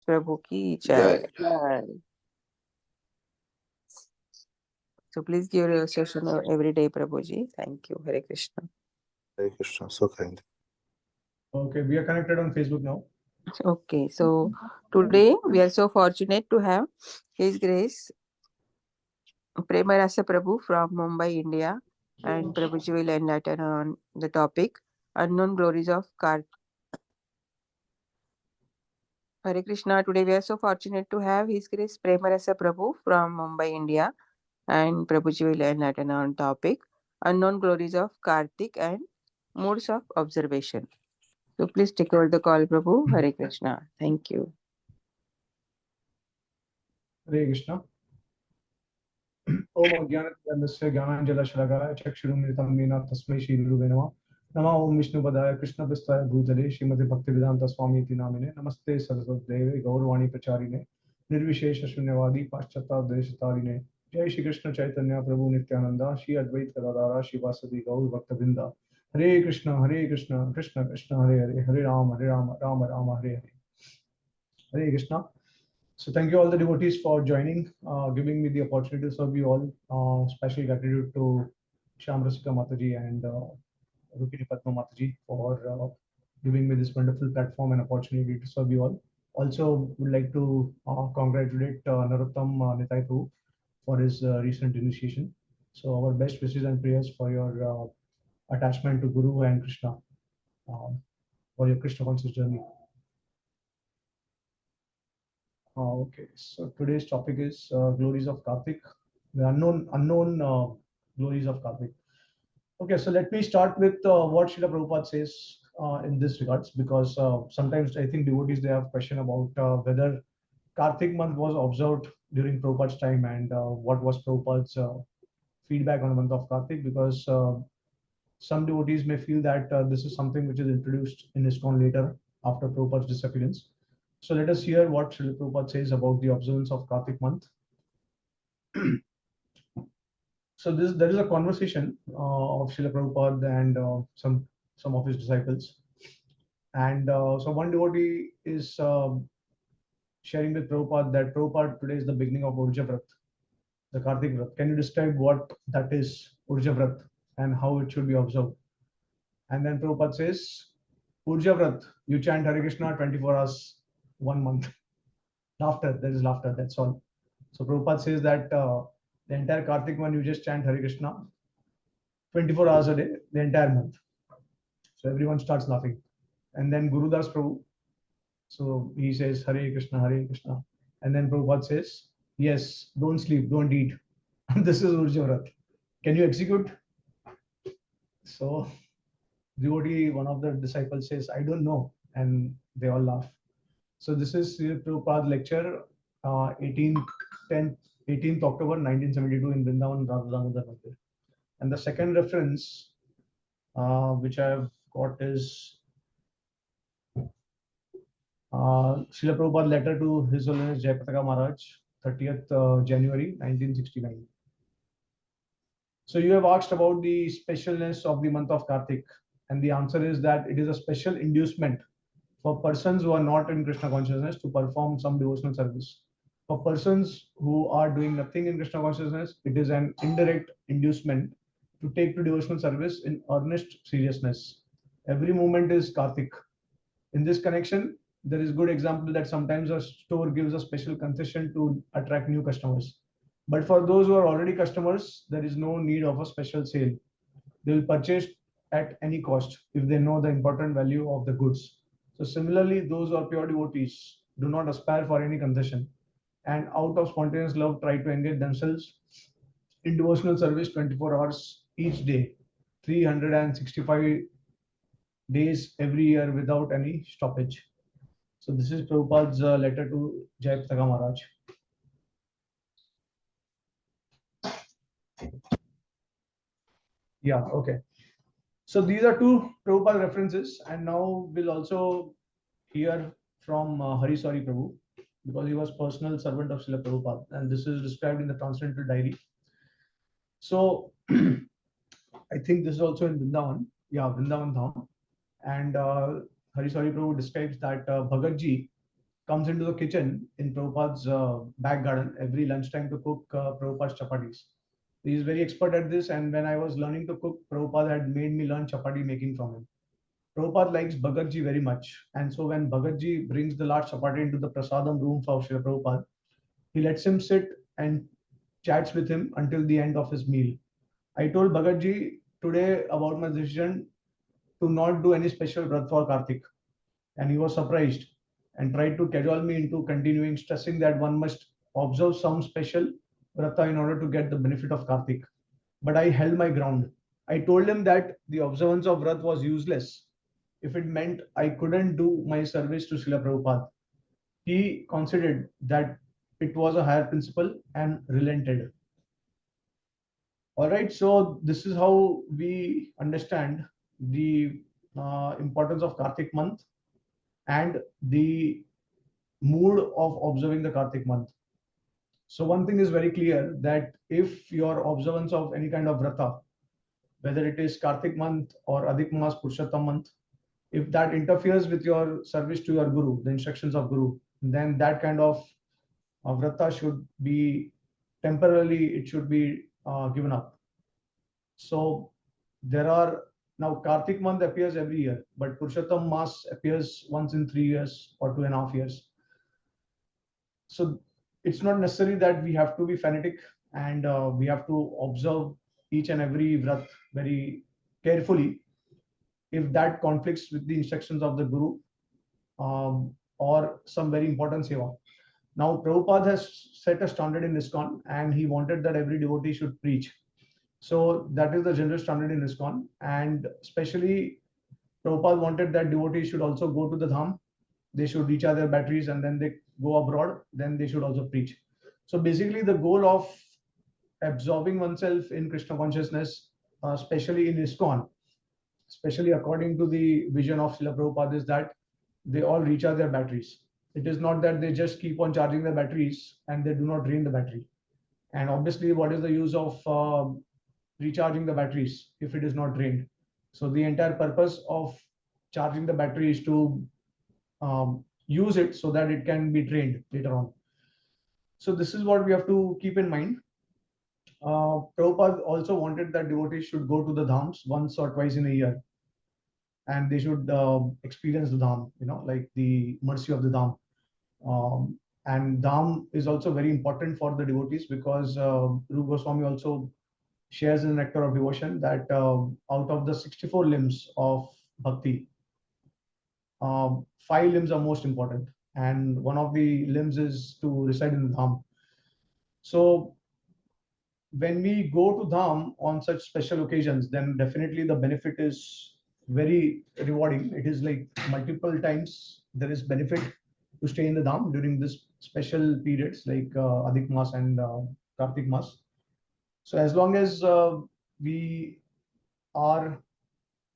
Prabhu ki Jai. jai. Jai. So please give your session every day, Prabhuji. Thank you. Hare Krishna. Hare Krishna. So kind. Okay, we are connected on Facebook now. Okay, so today we are so fortunate to have His Grace Prema Rāsa Prabhu from Mumbai, India, and Prabhuji will enlighten on the topic Unknown Glories of Kartik. Hare Krishna. Today we are so fortunate to have His Grace Prema Rāsa Prabhu from Mumbai, India, and Prabhuji will enlighten on topic Unknown Glories of Kartik and Modes of Observation. So please take over the call, Prabhu. Hare Krishna. Thank you. Hare Krishna. Om Ajnanatandasya Jnananjalashalaghaya Chakshurumritam Mena Tasmai Shri Gurave Namah. Namah Om Vishnu Padaya Krishna Prasthaya Bhutale Srimati Bhaktivedanta Swami Iti Namine Namaste Saraswati Deve Gaurvani Pracharine Nirvishesha Shunyavadi Paschata Deshatarine Jai Shri Krishna Chaitanya Prabhu Nityananda Shri Advait Gadadara Shivasadi Gaur Bhaktavinda Hare Krishna Krishna Krishna Hare Hare Hare Rama Rama Rama Hare Hare. Hare Krishna. So thank you all the devotees for joining, giving me the opportunity to serve you all. Special gratitude to Shyam Rasika Mataji and Rukini Padma Mataji for giving me this wonderful platform and opportunity to serve you all. Also, would like to congratulate Narottam Nitai Prabhu for his recent initiation. So our best wishes and prayers for your attachment to Guru and Krishna, for your Krishna conscious journey. Okay, so today's topic is glories of Kartik, the unknown glories of Kartik. Okay, so let me start with what Srila Prabhupada says in this regards, because sometimes I think devotees, they have question about whether Kartik month was observed during Prabhupada's time, and what was Prabhupada's feedback on the month of Kartik, because some devotees may feel that this is something which is introduced in ISKCON later after Prabhupada's disappearance. So let us hear what Srila Prabhupada says about the observance of Kartik month. So there is a conversation of Srila Prabhupada and some of his disciples, and so one devotee is sharing with Prabhupada that Prabhupada, today is the beginning of Urja Vrat, the Kartik Vrat. Can you describe what that is, Urja Vrat, and how it should be observed? And then Prabhupada says, Urja Vrat, you chant Hare Krishna 24 hours, 1 month. Laughter, there is laughter, that's all. So Prabhupada says that the entire Kartik month you just chant Hare Krishna 24 hours a day, the entire month. So everyone starts laughing. And then Guru Das Prabhu, so he says Hare Krishna, Hare Krishna. And then Prabhupada says, yes, don't sleep, don't eat. This is Urja Vrat. Can you execute? So devotee, one of the disciples says, I don't know. And they all laugh. So this is Prabhupada lecture 18th October 1972 in Vrindavan, Radha Damodar Mandir. And the second reference which I have got is Srila Prabhupada letter to His Holiness Jayapataka Maharaj, 30th January 1969. So you have asked about the specialness of the month of Kartik, and the answer is that it is a special inducement for persons who are not in Krishna consciousness to perform some devotional service. For persons who are doing nothing in Krishna consciousness, it is an indirect inducement to take to devotional service in earnest seriousness. Every moment is Kartik. In this connection, there is good example that sometimes a store gives a special concession to attract new customers. But for those who are already customers, there is no need of a special sale. They will purchase at any cost if they know the important value of the goods. So similarly, those who are pure devotees do not aspire for any concession, and out of spontaneous love try to engage themselves in devotional service 24 hours each day, 365 days every year without any stoppage. So this is Prabhupada's letter to Jayapataka Maharaj. Yeah, okay. So these are two Prabhupada references, and now we'll also hear from Hari Sari Prabhu, because he was personal servant of Srila Prabhupada, and this is described in the Transcendental Diary. So I think this is also in Vrindavan, Vrindavan Dham, and Hari Sari Prabhu describes that Bhagatji, comes into the kitchen in Prabhupada's back garden every lunchtime to cook Prabhupada's chapatis. He is very expert at this, and when I was learning to cook, Prabhupada had made me learn chapati making from him. Prabhupada likes Bhagatji very much, and so when Bhagatji brings the large chapati into the prasadam room for Srila Prabhupada, he lets him sit and chats with him until the end of his meal. I told Bhagatji today about my decision to not do any special vrat for Kartik, and he was surprised and tried to cajole me into continuing, stressing that one must observe some special vrata in order to get the benefit of Kartik. But I held my ground. I told him that the observance of vrat was useless if it meant I couldn't do my service to Srila Prabhupada. He considered that it was a higher principle and relented. All right, so this is how we understand the importance of Kartik month and the mood of observing the Kartik month. So one thing is very clear that if your observance of any kind of vrata, whether it is Kartik month or Adhik Mas Purushottam month, if that interferes with your service to your Guru, the instructions of Guru, then that kind of vrata should be temporarily, it should be given up. So there are now Kartik month appears every year, but Purushottam Mas appears once in 3 years or 2.5 years. So it's not necessary that we have to be fanatic and we have to observe each and every vrat very carefully if that conflicts with the instructions of the Guru or some very important seva. Now, Prabhupada has set a standard in ISKCON and he wanted that every devotee should preach. So that is the general standard in ISKCON, and especially Prabhupada wanted that devotees should also go to the dham, they should recharge their batteries and then they go abroad, then they should also preach. So basically the goal of absorbing oneself in Krishna consciousness, especially in ISKCON, especially according to the vision of Srila Prabhupada, is that they all recharge their batteries. It is not that they just keep on charging their batteries and they do not drain the battery. And obviously, what is the use of recharging the batteries if it is not drained? So the entire purpose of charging the battery is to use it so that it can be drained later on. So this is what we have to keep in mind. Prabhupada also wanted that devotees should go to the dhams once or twice in a year, and they should experience the dham, like the mercy of the dham. And dham is also very important for the devotees because Rupa Goswami also shares in the nectar of devotion that out of the 64 limbs of bhakti, 5 limbs are most important, and one of the limbs is to reside in the dham. So when we go to dham on such special occasions, then definitely the benefit is very rewarding. It is like multiple times there is benefit to stay in the dham during this special periods like Adhik Mas and Kartik Mas. So as long as we are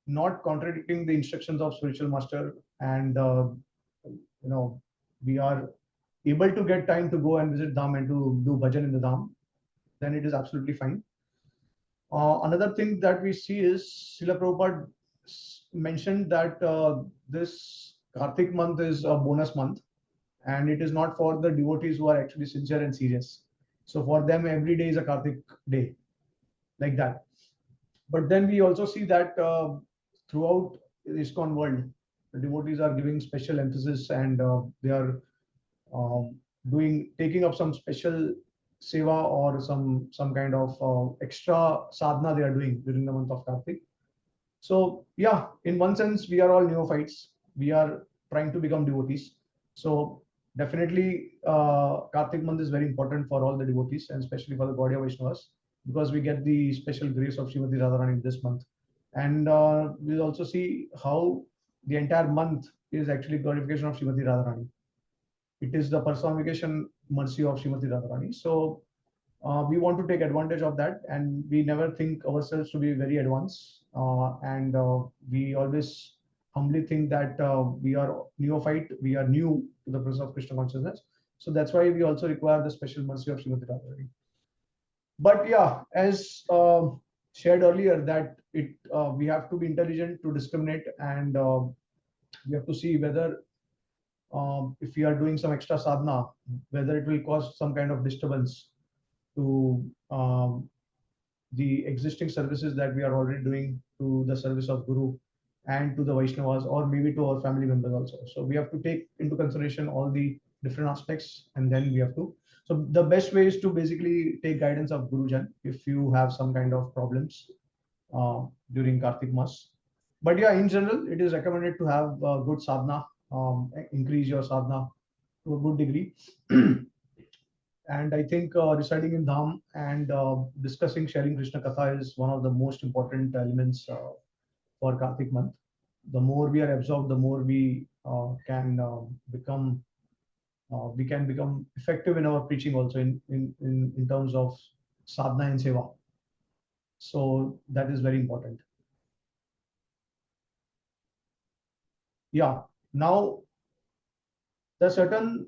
not contradicting the instructions of spiritual master and we are able to get time to go and visit dham and to do bhajan in the dham, then it is absolutely fine. Another thing that we see is Srila Prabhupada mentioned that this Kartik month is a bonus month and it is not for the devotees who are actually sincere and serious. So for them, every day is a Kartik day, like that. But then we also see that throughout the ISKCON world, the devotees are giving special emphasis and they are taking up some special seva or some kind of extra sadhana they are doing during the month of Kartik. So yeah, in one sense, we are all neophytes. We are trying to become devotees. So definitely, Kartik month is very important for all the devotees and especially for the Gaudiya Vaishnavas because we get the special grace of Srimati Radharani this month. And we'll also see how the entire month is actually glorification of Srimati Radharani. It is the personification mercy of Srimati Radharani. So we want to take advantage of that, and we never think ourselves to be very advanced. And we always humbly think that we are neophyte, we are new to the presence of Krishna consciousness. So that's why we also require the special mercy of Srimati Radharani. But yeah, as shared earlier, that we have to be intelligent to discriminate, and we have to see whether if we are doing some extra sadhana, whether it will cause some kind of disturbance to the existing services that we are already doing to the service of Guru and to the Vaishnavas, or maybe to our family members also. So we have to take into consideration all the different aspects, and then we have to. So the best way is to basically take guidance of Gurujan if you have some kind of problems during Kartik Mas. But yeah, in general, it is recommended to have good sadhana, increase your sadhana to a good degree. And I think residing in Dham and discussing, sharing Krishna Katha is one of the most important elements for Kartik month. The more we are absorbed, the more we can become we can become effective in our preaching also in terms of sadhana and seva. So that is very important. Yeah. Now, there are certain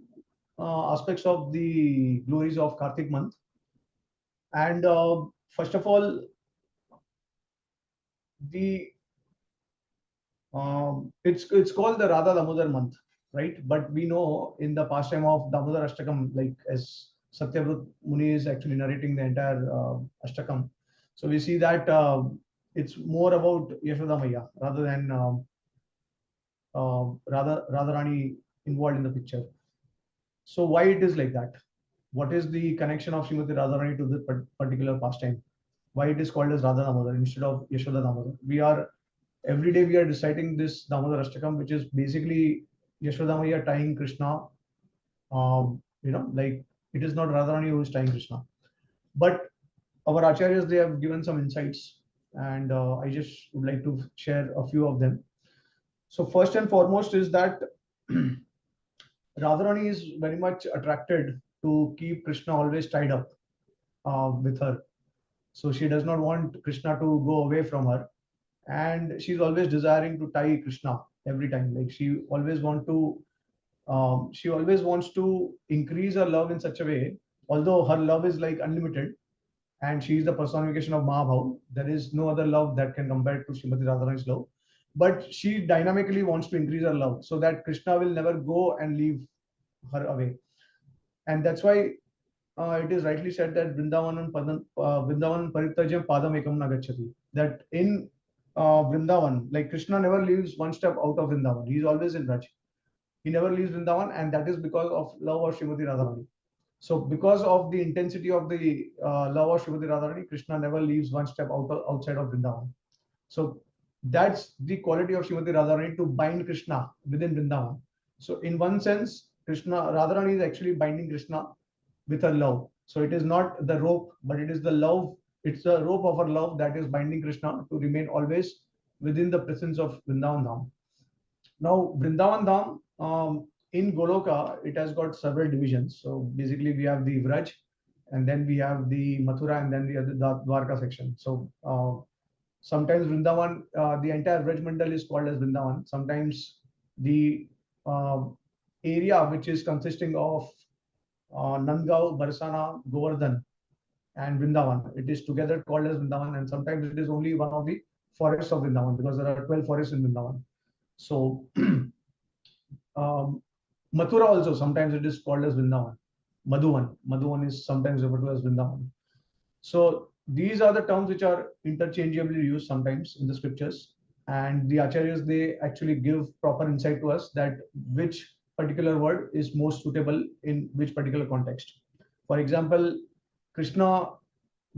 aspects of the glories of Kartik month. And first of all, the it's called the Radha Damodar month, right? But we know in the pastime of Damodar Ashtakam, like as Satyavrut Muni is actually narrating the entire Ashtakam. So we see that it's more about Yashoda Maya rather than Radharani involved in the picture. So why it is like that? What is the connection of Srimati Radharani to this particular pastime? Why it is called as Radha Damodar instead of Yashoda Damodar? We are every day we are reciting this Damodar Ashtakam, which is basically Yashoda Maya tying Krishna. Like it is not Radharani who is tying Krishna, but our acharyas, they have given some insights, and I just would like to share a few of them. So first and foremost is that Radharani is very much attracted to keep Krishna always tied up with her. So she does not want Krishna to go away from her, and she's always desiring to tie Krishna every time. Like she always wants to increase her love in such a way. Although her love is like unlimited, and she is the personification of Mahabhav, there is no other love that can compare to Srimati Radharani's love. But she dynamically wants to increase her love so that Krishna will never go and leave her away. And that's why it is rightly said that Vrindavan Parityajam Padam Ekam Na Gacchati. That in Vrindavan, like Krishna never leaves one step out of Vrindavan. He is always in Raj. He never leaves Vrindavan, and that is because of love of Srimati Radharani. So, because of the intensity of the love of Srimati Radharani, Krishna never leaves one step outside of Vrindavan. So, that's the quality of Srimati Radharani, to bind Krishna within Vrindavan. So, in one sense, Radharani is actually binding Krishna with her love. So, it is not the rope, but it is the love. It's the rope of her love that is binding Krishna to remain always within the presence of Vrindavan Dham. Now, Vrindavan Dham, in Goloka, it has got several divisions. So basically, we have the Vraj, and then we have the Mathura, and then we have the Dwarka section. So sometimes Vrindavan, the entire Vraj Mandal is called as Vrindavan. Sometimes the area which is consisting of Nandgaon, Barsana, Govardhan, and Vrindavan, it is together called as Vrindavan, and sometimes it is only one of the forests of Vrindavan, because there are 12 forests in Vrindavan. So Mathura also, sometimes it is called as Vrindavan. Madhuvan is sometimes referred to as Vrindavan. So these are the terms which are interchangeably used sometimes in the scriptures, and the acharyas, they actually give proper insight to us that which particular word is most suitable in which particular context. For example, Krishna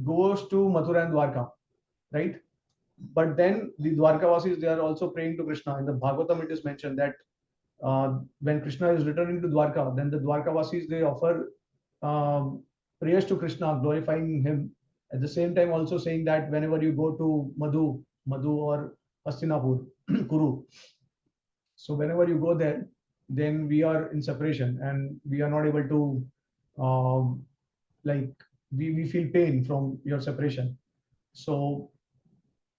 goes to Mathura and Dwarka, right? But then the Dwarkavasis, they are also praying to Krishna. In the Bhagavatam, it is mentioned that when Krishna is returning to Dwarka, then the Dwarkavasis, they offer prayers to Krishna, glorifying him. At the same time, also saying that whenever you go to Madhu or Hastinapur, Kuru, so whenever you go there, then we are in separation and we are not able to, like, we feel pain from your separation. So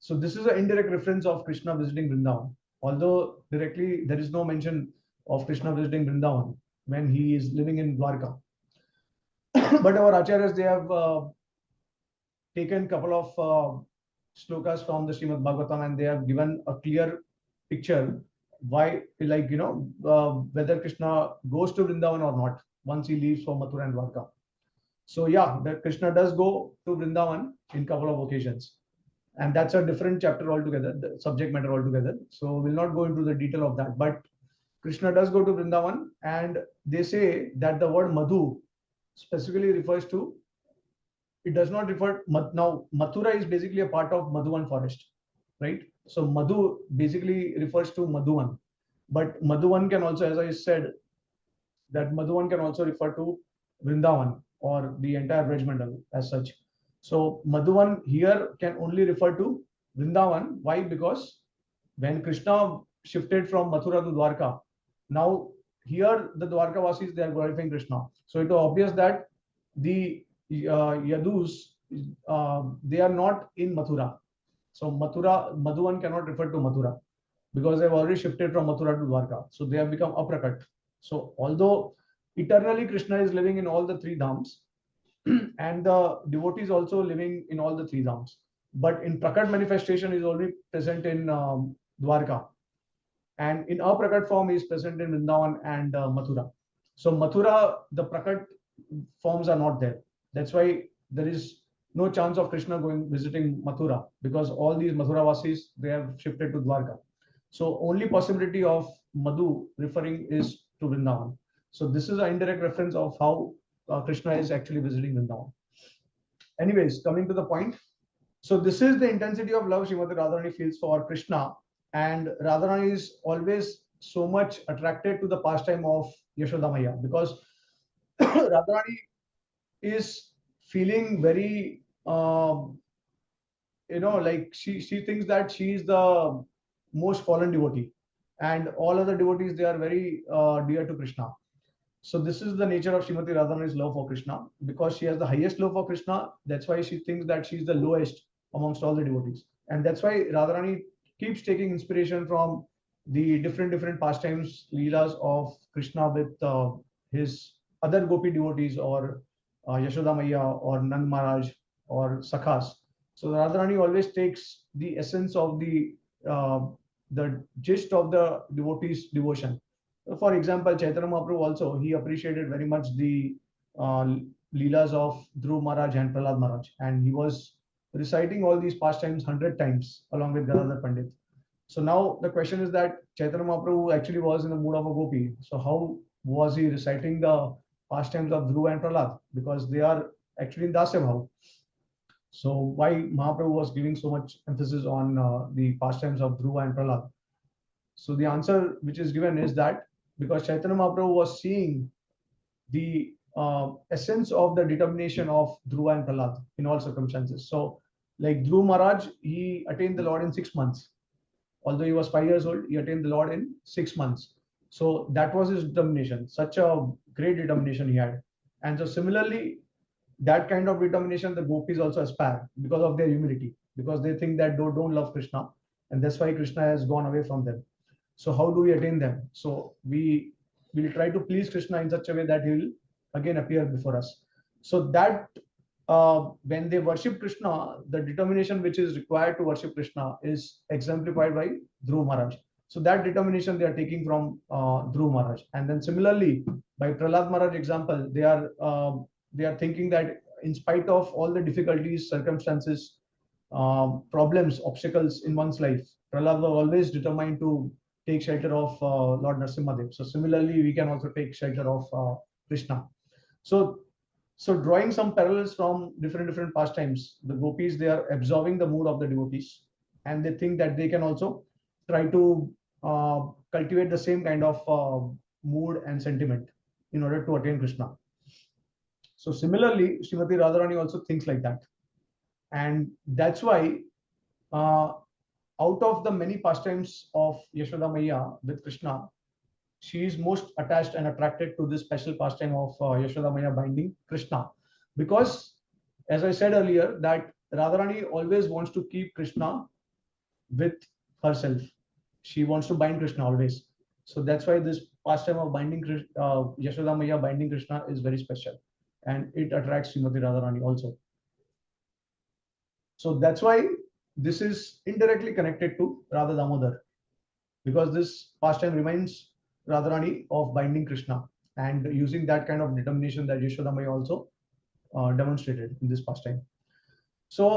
this is an indirect reference of Krishna visiting Vrindavan. Although directly there is no mention of Krishna visiting Vrindavan when he is living in Dwarka. But our acharyas, they have taken a couple of slokas from the Srimad Bhagavatam, and they have given a clear picture why, like, whether Krishna goes to Vrindavan or not once he leaves for Mathura and Dwarka. So yeah, that Krishna does go to Vrindavan in couple of occasions, and that's a different chapter altogether, the subject matter altogether. So we'll not go into the detail of that. But Krishna does go to Vrindavan, and they say that the word Madhu specifically refers to. It does not refer. Now Mathura is basically a part of Madhuvan forest, right? So Madhu basically refers to Madhuvan, but Madhuvan can also, as I said, that Madhuvan can also refer to Vrindavan or the entire Brajmandal as such. So Madhuvan here can only refer to Vrindavan. Why? Because when Krishna shifted from Mathura to Dwarka, now here the Dwarka Vasis, they are glorifying Krishna. So it was obvious that the Yadus, they are not in Mathura. So Madhuvan cannot refer to Mathura because they've already shifted from Mathura to Dwarka. So they have become aprakat. So although eternally Krishna is living in all the three dhams, and the devotees also living in all the three dhams, but in prakat manifestation is only present in Dwarka, and in aprakat form is present in Vrindavan and Mathura. So Mathura, the prakat forms are not there. That's why there is no chance of Krishna going visiting Mathura, because all these Mathura Vasis, they have shifted to Dwarka. So only possibility of Madhu referring is to Vrindavan. So this is an indirect reference of how Krishna is actually visiting Vrindavan. Anyways, coming to the point. So this is the intensity of love Srimati Radharani feels for Krishna, and Radharani is always so much attracted to the pastime of Yashoda Maya, because Radharani is feeling very, like she thinks that she is the most fallen devotee, and all other devotees, they are very dear to Krishna. So this is the nature of Srimati Radharani's love for Krishna, because she has the highest love for Krishna. That's why she thinks that she's the lowest amongst all the devotees, and that's why Radharani keeps taking inspiration from the different pastimes, leelas of Krishna with his other gopi devotees, or Yashoda Maya, or Nand Maharaj, or Sakhas. So Radharani always takes the essence of the gist of the devotee's devotion. For example, Chaitanya Mahaprabhu also, he appreciated very much the uh, leelas of Dhruv Maharaj and Prahlad Maharaj, and he was reciting all these pastimes 100 times along with Gadadhar Pandit. So now the question is that Chaitanya Mahaprabhu actually was in the mood of a gopi. So how was he reciting the pastimes of Dhruv and Prahlad? Because they are actually in Dasya Bhav. So why Mahaprabhu was giving so much emphasis on the pastimes of Dhruva and Prahlad? So the answer which is given is that because Chaitanya Mahaprabhu was seeing the essence of the determination of Dhruva and Prahlad in all circumstances. So like Dhruv Maharaj, he attained the Lord in 6 months. Although he was 5 years old, he attained the Lord in 6 months. So that was his determination, such a great determination he had. And so similarly, that kind of determination the gopis also aspire because of their humility, because they think that they don't love Krishna, and that's why Krishna has gone away from them. So how do we attain them? So we will try to please Krishna in such a way that he will again appear before us. So that when they worship Krishna, the determination which is required to worship Krishna is exemplified by Dhruv Maharaj. So that determination they are taking from Dhruv Maharaj, and then similarly by Prahlad Maharaj example, they are thinking that in spite of all the difficulties, circumstances, problems, obstacles in one's life, Prahlad was always determined to take shelter of Lord Narasimhadev. So similarly, we can also take shelter of Krishna. So, so drawing some parallels from different pastimes, the gopis, they are absorbing the mood of the devotees, and they think that they can also try to cultivate the same kind of mood and sentiment in order to attain Krishna. So similarly, Srimati Radharani also thinks like that, and that's why uh, out of the many pastimes of Yashoda Maya with Krishna, she is most attached and attracted to this special pastime of Yashoda Maya binding Krishna, because as I said earlier, that Radharani always wants to keep Krishna with herself. She wants to bind Krishna always. So that's why this pastime of binding Yashoda Maya binding Krishna is very special, and it attracts Srimati Radharani also. So that's why this is indirectly connected to Radha Damodar, because this pastime reminds Radharani of binding Krishna and using that kind of determination that Yashoda Maya also demonstrated in this pastime. So,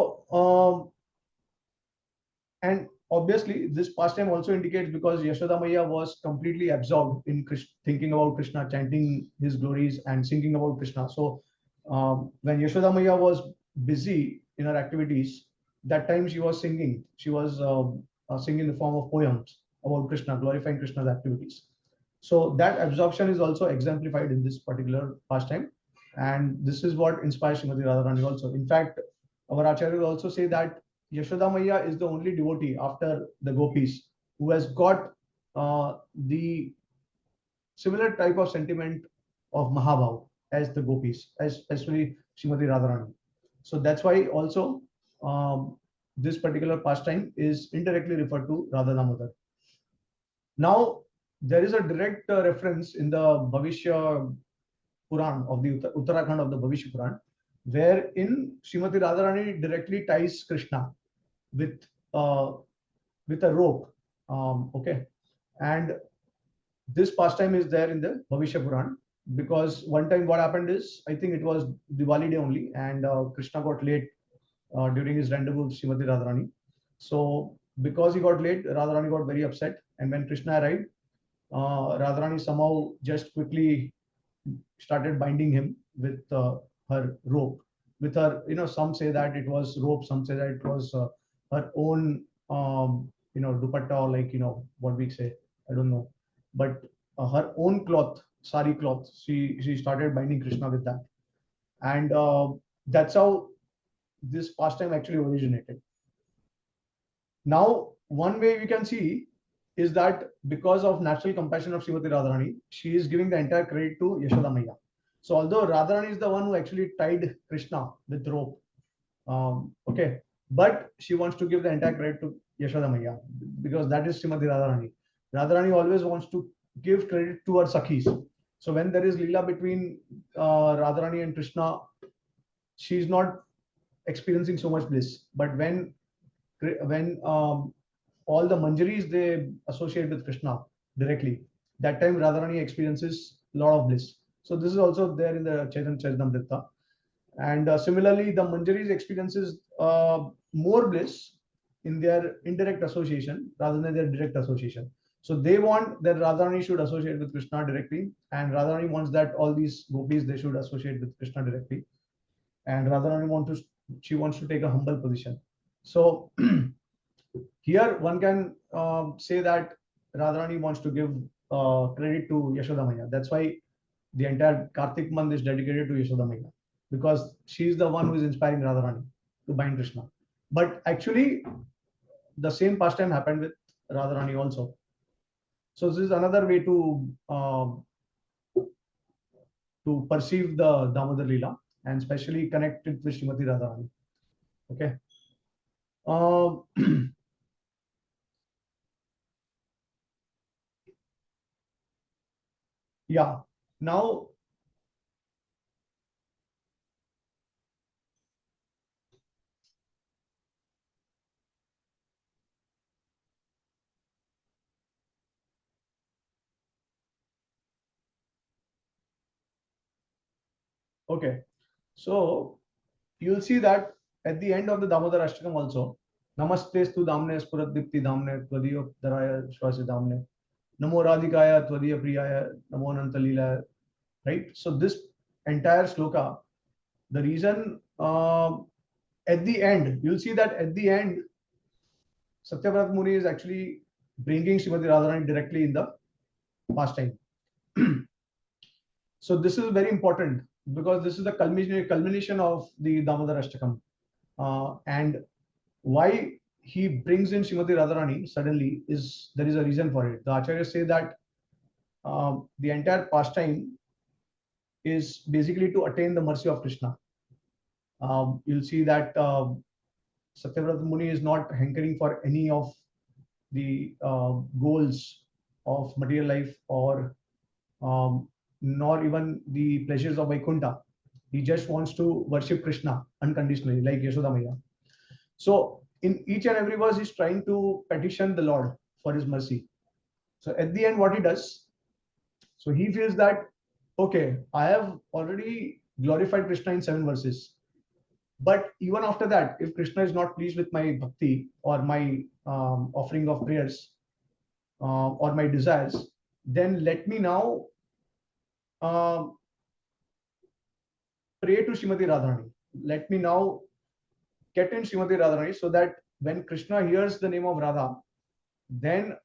and obviously, this pastime also indicates because Yashoda Maya was completely absorbed in thinking about Krishna, chanting his glories, and singing about Krishna. So, when Yashoda Maya was busy in her activities, that time she was singing. She was singing in the form of poems about Krishna, glorifying Krishna's activities. So that absorption is also exemplified in this particular pastime, and this is what inspires Srimati Radharani also. In fact, our acharyas also say that Yashoda Maya is the only devotee after the gopis who has got the similar type of sentiment of Mahabhav as the gopis, as especially Srimati Radharani. So that's why also this particular pastime is indirectly referred to Radha Damodar. Now, there is a direct reference in the Bhavishya Puran of the Uttarakhand of the Bhavishya Puran, wherein Srimati Radharani directly ties Krishna with uh, with a rope. Okay, and this pastime is there in the Bhavishya Puran because one time what happened is I think it was Diwali day only, and Krishna got late during his rendezvous with Srimati Radharani. So because he got late, Radharani got very upset, and when Krishna arrived, Radharani somehow just quickly started binding him with her rope. With her, some say that it was rope, some say that it was her own, dupatta, or like, what we say, I don't know. But her own cloth, sari cloth, she started binding Krishna with that. And that's how this pastime actually originated. Now, one way we can see is that because of natural compassion of Srimati Radharani, she is giving the entire credit to Yashoda Maya. So although Radharani is the one who actually tied Krishna with rope, okay, but she wants to give the entire credit to Yashoda Maya because that is Srimati Radharani. Radharani always wants to give credit to her Sakhis. So when there is Leela between Radharani and Krishna, she is not experiencing so much bliss. But when all the manjaris they associate with Krishna directly, that time Radharani experiences a lot of bliss. So this is also there in the Chaitanya Charitamrita. And similarly, the manjaris experiences more bliss in their indirect association rather than their direct association. So they want that Radharani should associate with Krishna directly, and Radharani wants that all these gopis they should associate with Krishna directly. And Radharani wants to take a humble position. So here one can say that Radharani wants to give credit to Yashoda Maya. That's why the entire Kartik month is dedicated to Yashoda Maya because she is the one who is inspiring Radharani to bind Krishna. But actually, the same pastime happened with Radharani also. So this is another way to perceive the Damodar Leela and especially connect it with Srimati Radharani. Okay. Yeah. Now, okay. So you'll see that at the end of the Damodar Ashtakam also, Namaste stu damne spuradipti damne tvadiyo daraya shwasi damne Namo Radhikaya tvadiya priyaya Namo Anantalila. Right? So this entire sloka, the reason at the end, you'll see that at the end, Satyavrat Muni is actually bringing Srimati Radharani directly in the pastime. So this is very important because this is the culmination of the Damodar Ashtakam. And why he brings in Srimati Radharani suddenly is there is a reason for it. The acharyas say that the entire pastime is basically to attain the mercy of Krishna. You'll see that Satyavrata Muni is not hankering for any of the goals of material life or nor even the pleasures of Vaikuntha. He just wants to worship Krishna unconditionally, like Yashoda Maya. So in each and every verse, he's trying to petition the Lord for his mercy. So at the end, what he does, so he feels that, okay, I have already glorified Krishna in 7 verses. But even after that, if Krishna is not pleased with my bhakti or my offering of prayers or my desires, then let me now um pray to Srimati Radharani. Let me now get in Srimati Radharani so that when Krishna hears the name of Radha, then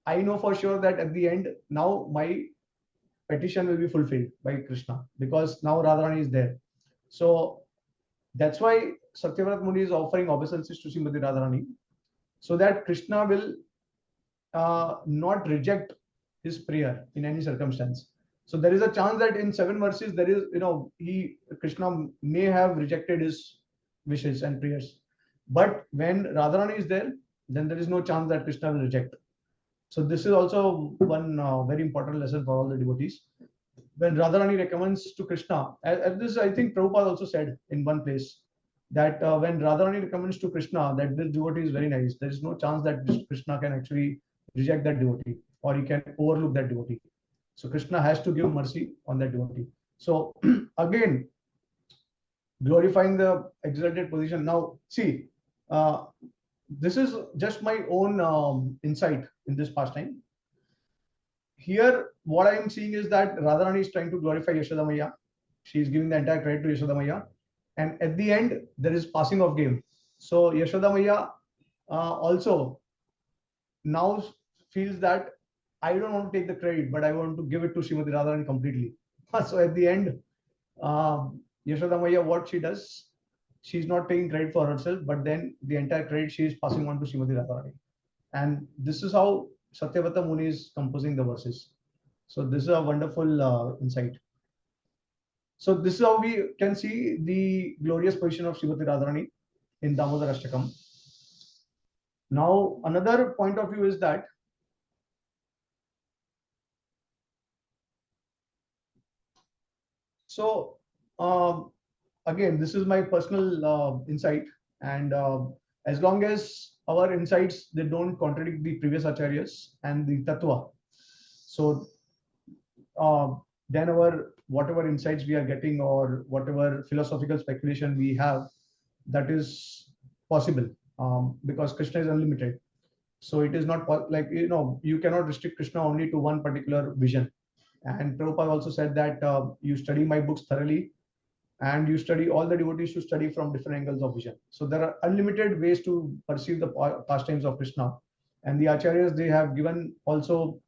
I know for sure that at the end, now my petition will be fulfilled by Krishna because now Radharani is there. So that's why Satyavrat Muni is offering obeisances to Srimati Radharani so that Krishna will not reject his prayer in any circumstance. So there is a chance that in 7 verses there is, Krishna may have rejected his wishes and prayers, but when Radharani is there, then there is no chance that Krishna will reject. So this is also one very important lesson for all the devotees. When Radharani recommends to Krishna, as this I think Prabhupada also said in one place, that when Radharani recommends to Krishna that this devotee is very nice, there is no chance that Krishna can actually reject that devotee or he can overlook that devotee. So Krishna has to give mercy on that devotee. So again, glorifying the exalted position. Now, see, uh, this is just my own insight in this pastime. Here, what I am seeing is that Radharani is trying to glorify Yashoda Maya. She is giving the entire credit to Yashoda Maya. And at the end, there is passing of game. So Yashoda Maya also now feels that I don't want to take the credit, but I want to give it to Srimati Radharani completely. So at the end, Yashoda Maya, what she does, she's not taking credit for herself, but then the entire credit she is passing on to Srimati Radharani. And this is how Satyavata Muni is composing the verses. So this is a wonderful insight. So this is how we can see the glorious position of Srimati Radharani in Damodar Ashtakam. Now, another point of view is that so again, this is my personal insight, and as long as our insights they don't contradict the previous acharyas and the tattva, so uh, then our whatever insights we are getting or whatever philosophical speculation we have, that is possible because Krishna is unlimited. So it is not like you cannot restrict Krishna only to one particular vision. And Prabhupada also said that you study my books thoroughly and you study all the devotees to study from different angles of vision. So there are unlimited ways to perceive the pastimes of Krishna, and the acharyas they have given also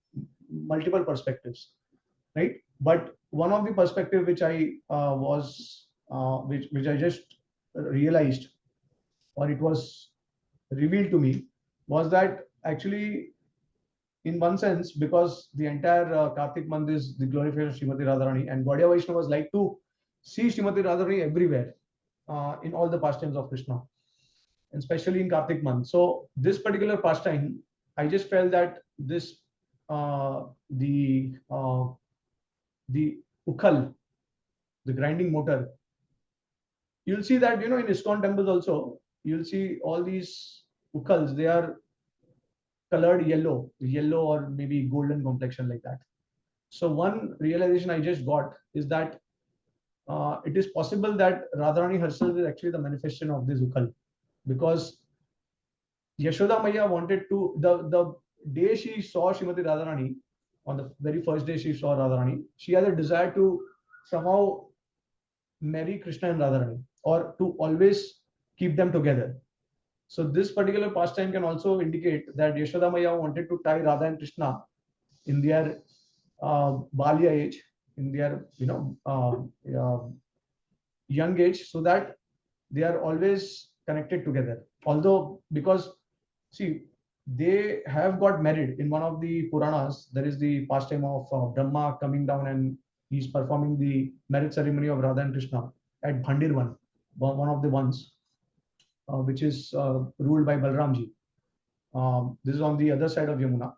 multiple perspectives, right? But one of the perspective which I was which I just realized, or it was revealed to me, was that actually in one sense, because the entire Kartik month is the glorification of Srimati Radharani, and Gaudiya Vaishnavas like to see Srimati Radharani everywhere in all the pastimes of Krishna, and especially in Kartik month. So this particular pastime, I just felt that this uh, the uh, the ukhal, the grinding motor, you'll see that in ISKCON temples also, you'll see all these ukhals, they are colored yellow or maybe golden complexion like that. So one realization I just got is that it is possible that Radharani herself is actually the manifestation of this ukhal, because Yashoda Maya wanted to the day she saw Srimati Radharani, on the very first day she saw Radharani, she had a desire to somehow marry Krishna and Radharani, or to always keep them together. So this particular pastime can also indicate that Yashoda Maya wanted to tie Radha and Krishna in their Balya age, in their young age, so that they are always connected together. Although, because see, they have got married in one of the Puranas. There is the pastime of Brahma coming down and he's performing the marriage ceremony of Radha and Krishna at Bhandirvan, one of the ones which is ruled by Balramji. This is on the other side of Yamuna.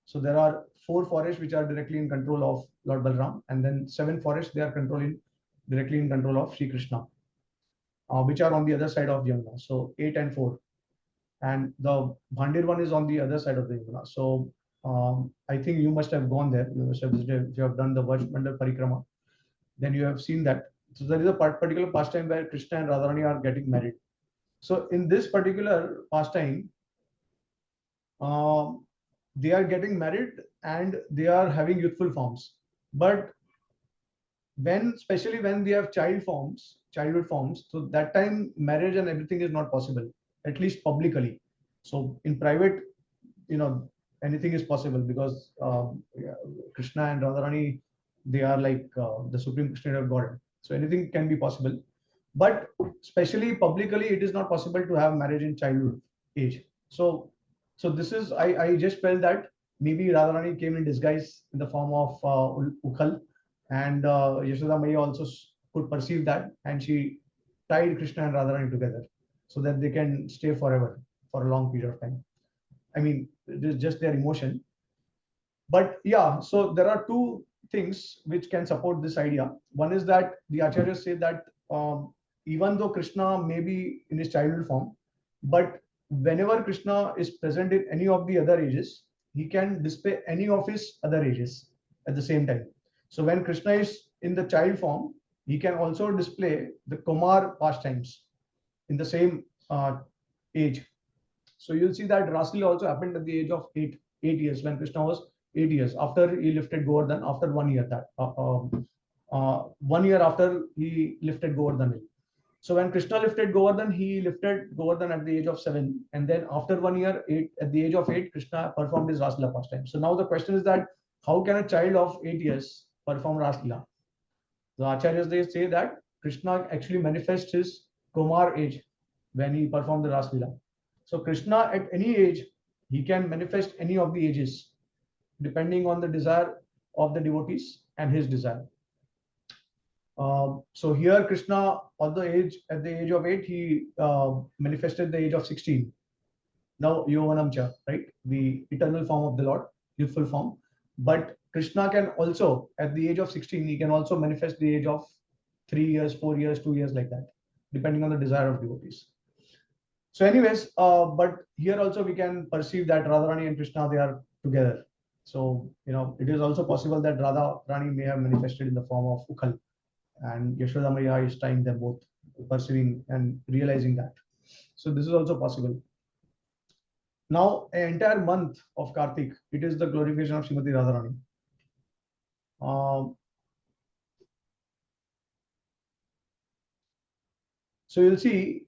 So there are 4 forests which are directly in control of Lord Balram, and then 7 forests they are directly in control of Sri Krishna, which are on the other side of Yamuna. So 8 and 4, and the Bhandir one is on the other side of the Yamuna. So I think you must have gone there. You must have visited. If you have done the Vajmandal Parikrama, then you have seen that. So there is a particular pastime where Krishna and Radharani are getting married. So in this particular pastime, um, they are getting married and they are having youthful forms. But especially when we have childhood forms, so that time marriage and everything is not possible, at least publicly. So in private, you know, anything is possible because yeah, Krishna and Radharani, they are like the supreme Krishna God. So anything can be possible. But especially publicly, it is not possible to have marriage in childhood age. So this is I just felt that maybe Radharani came in disguise in the form of Ukhal, and Yashoda Maya also could perceive that, and she tied Krishna and Radharani together so that they can stay forever for a long period of time. I mean, it is just their emotion. But yeah, so there are two things which can support this idea. One is that the acharyas say that even though Krishna may be in his childhood form, but whenever Krishna is present in any of the other ages, he can display any of his other ages at the same time. So when Krishna is in the child form, he can also display the Kumar pastimes in the same age. So you'll see that Rasli also happened at the age of 8 years when Krishna was 8 years after he lifted Govardhan. After 1 year, that 1 year after he lifted Govardhan. So when Krishna lifted Govardhan, he lifted Govardhan at the age of 7, and then after 1 year, at the age of 8, Krishna performed his Raslila pastime. So now the question is that how can a child of 8 years perform Raslila? The acharyas, they say that Krishna actually manifests his Kumar age when he performed the Raslila. So Krishna at any age, he can manifest any of the ages depending on the desire of the devotees and his desire. So here Krishna, at the age of 8, he manifested the age of 16. Now Yovanamcha, right? The eternal form of the Lord, youthful form. But Krishna can also, at the age of 16, he can also manifest the age of 3 years, 4 years, 2 years, like that, depending on the desire of devotees. So anyways, but here also we can perceive that Radharani and Krishna, they are together. So, it is also possible that Radharani may have manifested in the form of Ukhal, and Yashoda Maya is tying them both, perceiving and realizing that. So this is also possible. Now, an entire month of Kartik, it is the glorification of Srimati Radharani. So you'll see,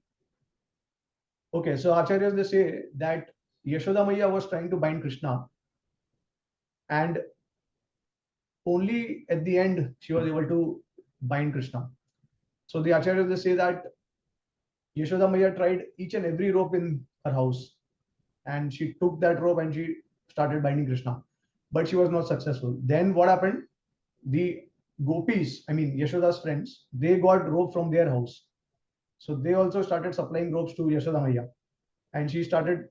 okay, so Acharyas, they say that Yashoda Maya was trying to bind Krishna, and only at the end she was able to bind Krishna. So the Acharyas, they say that Yashoda Maya tried each and every rope in her house, and she took that rope and she started binding Krishna, but she was not successful. Then what happened? The gopis, I mean Yashoda's friends, they got rope from their house. So they also started supplying ropes to Yashoda Maya, and she started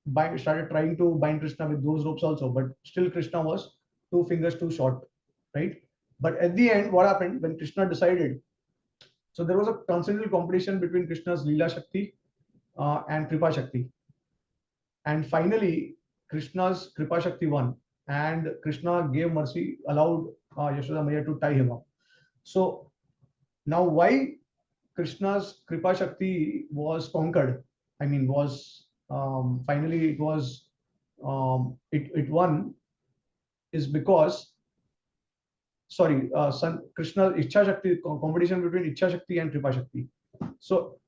trying to bind Krishna with those ropes also, but still Krishna was 2 fingers too short, right? But at the end, what happened when Krishna decided? So there was a transcendental competition between Krishna's Leela Shakti and Kripa Shakti, and finally Krishna's Kripa Shakti won, and Krishna gave mercy, allowed Yashoda Maya to tie him up. So now, why Krishna's Kripa Shakti was conquered? I mean, was finally it won, is because, sorry, Krishna's Ichha Shakti, competition between Ichha Shakti and Kripa Shakti. So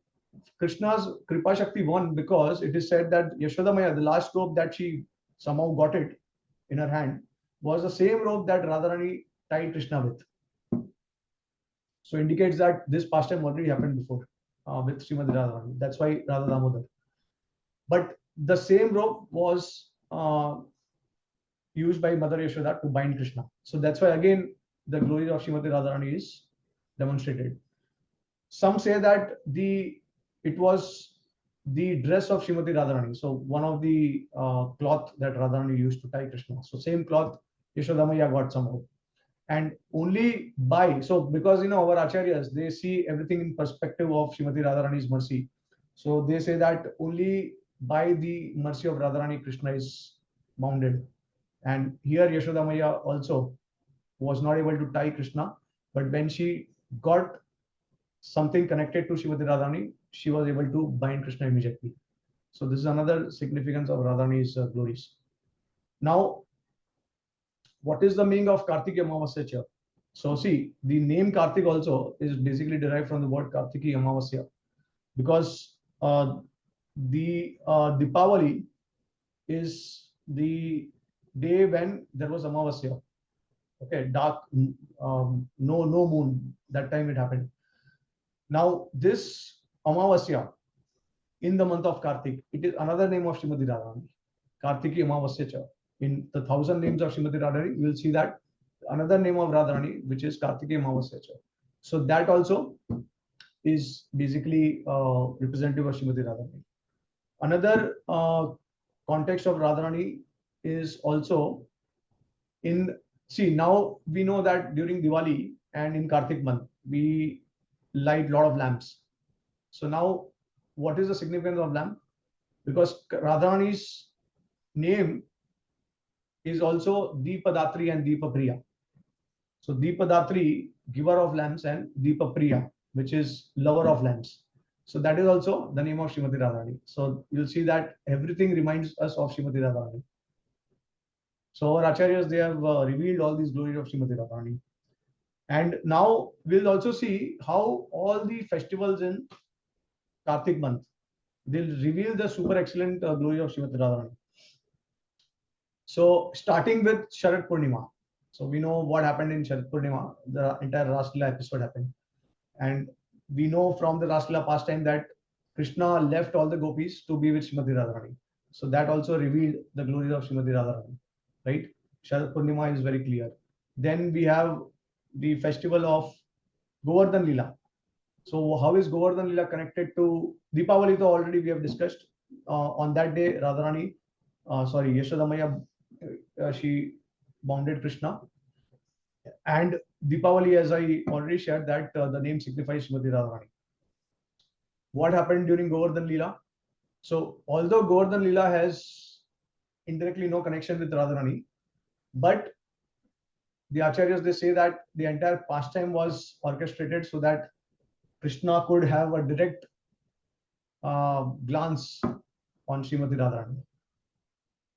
Krishna's Kripa Shakti won because it is said that Yashoda Maya, the last rope that she somehow got it in her hand, was the same rope that Radharani tied Krishna with. So indicates that this pastime already happened before with Srimati Radharani. That's why Radha Damodar. But the same rope was used by Mother Yashoda to bind Krishna. So that's why again the glory of Srimati Radharani is demonstrated. Some say that it was the dress of Srimati Radharani. So one of the cloth that Radharani used to tie Krishna. So same cloth Yashoda Maya got somehow. And only by, so because our acharyas, they see everything in perspective of Srimati Radharani's mercy. So they say that only by the mercy of Radharani Krishna is bounded, And here Yashoda Maya also was not able to tie Krishna, but when she got something connected to Srimati Radharani, she was able to bind Krishna immediately. So this is another significance of Radharani's glories. Now, what is the meaning of Kartik Amavasya? So see, the name Kartik also is basically derived from the word Kartiki Amavasya, because the Dipavali is the day when there was Amavasya. Okay, dark, no moon. That time it happened. Now this Amavasya in the month of Kartik, it is another name of Srimati Radharani. Kartiki Amavasya. In the 1,000 names of Srimati Radharani, you will see that another name of Radharani, which is Kartiki Amavasya. So that also is basically representative of Srimati Radharani. Another context of Radharani is also in, see, now we know that during Diwali and in Kartik month, we light lot of lamps. So now, what is the significance of lamp? Because Radharani's name is also Deepadatri and Deepapriya. So Deepadatri, giver of lamps, and Deepapriya, which is lover of lamps. So that is also the name of Srimati Radharani. So you'll see that everything reminds us of Srimati Radharani. So our acharyas, they have revealed all these glories of Srimati Radharani. And now we'll also see how all the festivals in Kartik month, they'll reveal the super excellent glory of Srimati Radharani. So starting with Sharad Purnima. So we know what happened in Sharad Purnima, the entire Raslila episode happened. And we know from the Raslila pastime that Krishna left all the gopis to be with Srimati Radharani. So that also revealed the glories of Srimati Radharani, right? Sharad Purnima is very clear. Then we have the festival of Govardhan Lila. So how is Govardhan Lila connected to Deepavali? So already we have discussed. On that day, Radharani, Yashoda Maya, she bounded Krishna. And Deepavali, as I already shared, that the name signifies Srimati Radharani. What happened during Govardhan Lila? So although Govardhan Lila has indirectly no connection with Radharani, but the acharyas, they say that the entire pastime was orchestrated so that Krishna could have a direct glance on Srimati Radharani.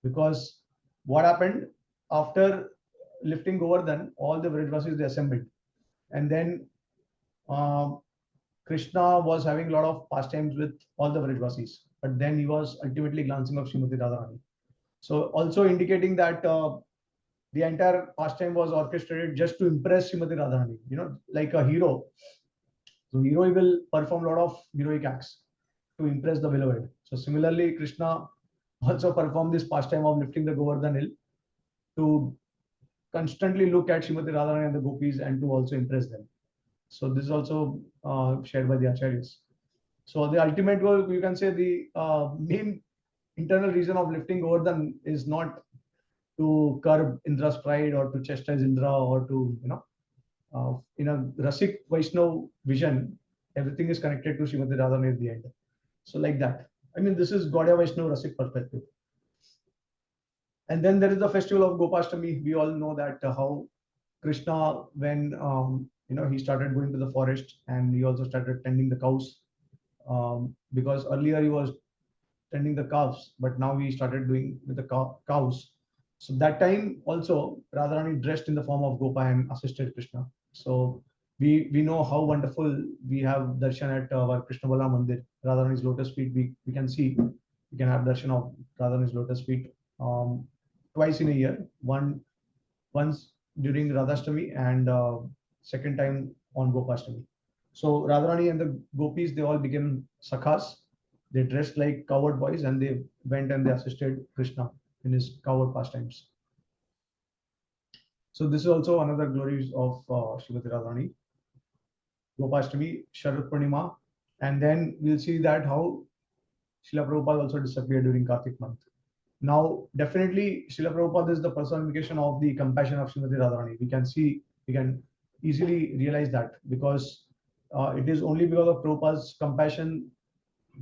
Because what happened after lifting Govardhan, all the Vrajvasis, they assembled, and then Krishna was having a lot of pastimes with all the Vrajvasis, but then he was ultimately glancing of Srimati Radharani. So also indicating that the entire pastime was orchestrated just to impress Srimati Radharani. You know, like a hero. So hero will perform a lot of heroic acts to impress the beloved. So similarly, Krishna also performed this pastime of lifting the Govardhan hill to constantly look at Srimati Radharani and the gopis and to also impress them. So this is also shared by the acharyas. So the ultimate goal, you can say, the main internal reason of lifting Govardhan is not to curb Indra's pride or to chastise Indra or to, in a Rasik Vaishnav vision, everything is connected to Srimati Radharani at the end. So like that. I mean, this is Gaudiya Vaishnav Rasik perspective. And then there is the festival of Gopashtami. We all know that how Krishna, when he started going to the forest and he also started tending the cows, because earlier he was tending the calves, but now he started doing with the cows. So that time also Radharani dressed in the form of Gopa and assisted Krishna. So we know how wonderful we have darshan at our Krishna Bala Mandir, Radharani's lotus feet. We can see, we can have darshan of Radharani's lotus feet twice in a year. Once during Radhashtami and second time on Gopashtami. So Radharani and the gopis, they all became sakhas. They dressed like cowherd boys and they went and they assisted Krishna in his cowherd pastimes. So this is also another glories of Srimati Radharani. Gopashtami, Sharad Purnima, and then we'll see that how Srila Prabhupada also disappeared during Kartik month. Now, definitely, Srila Prabhupada is the personification of the compassion of Srimati Radharani. We can easily realize that because it is only because of Prabhupada's compassion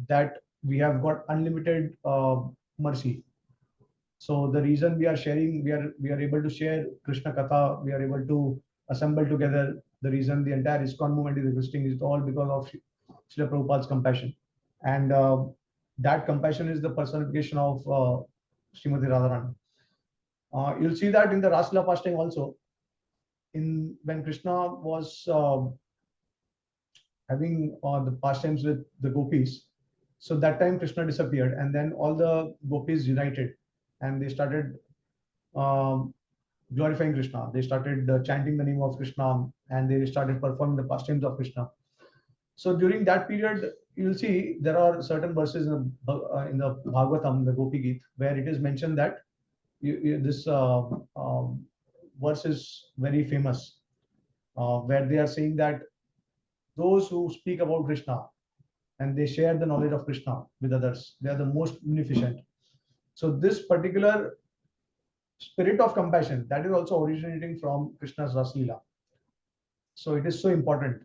that we have got unlimited mercy. So the reason we are sharing, we are able to share Krishna Katha, we are able to assemble together. The reason the entire ISKCON movement is existing is all because of Srila Prabhupada's compassion, and that compassion is the personification of Srimati Radharani. You'll see that in the Rasla pastime also. In when Krishna was having the pastimes with the gopis, so that time Krishna disappeared, and then all the gopis united, and they started um, glorifying Krishna. They started chanting the name of Krishna, and they started performing the pastimes of Krishna. So during that period, you'll see there are certain verses in the Bhagavatam, the Gopi Geet, where it is mentioned that this verse is very famous, where they are saying that those who speak about Krishna and they share the knowledge of Krishna with others, they are the most beneficent. So this particular spirit of compassion, that is also originating from Krishna's Ras Leela. So it is so important.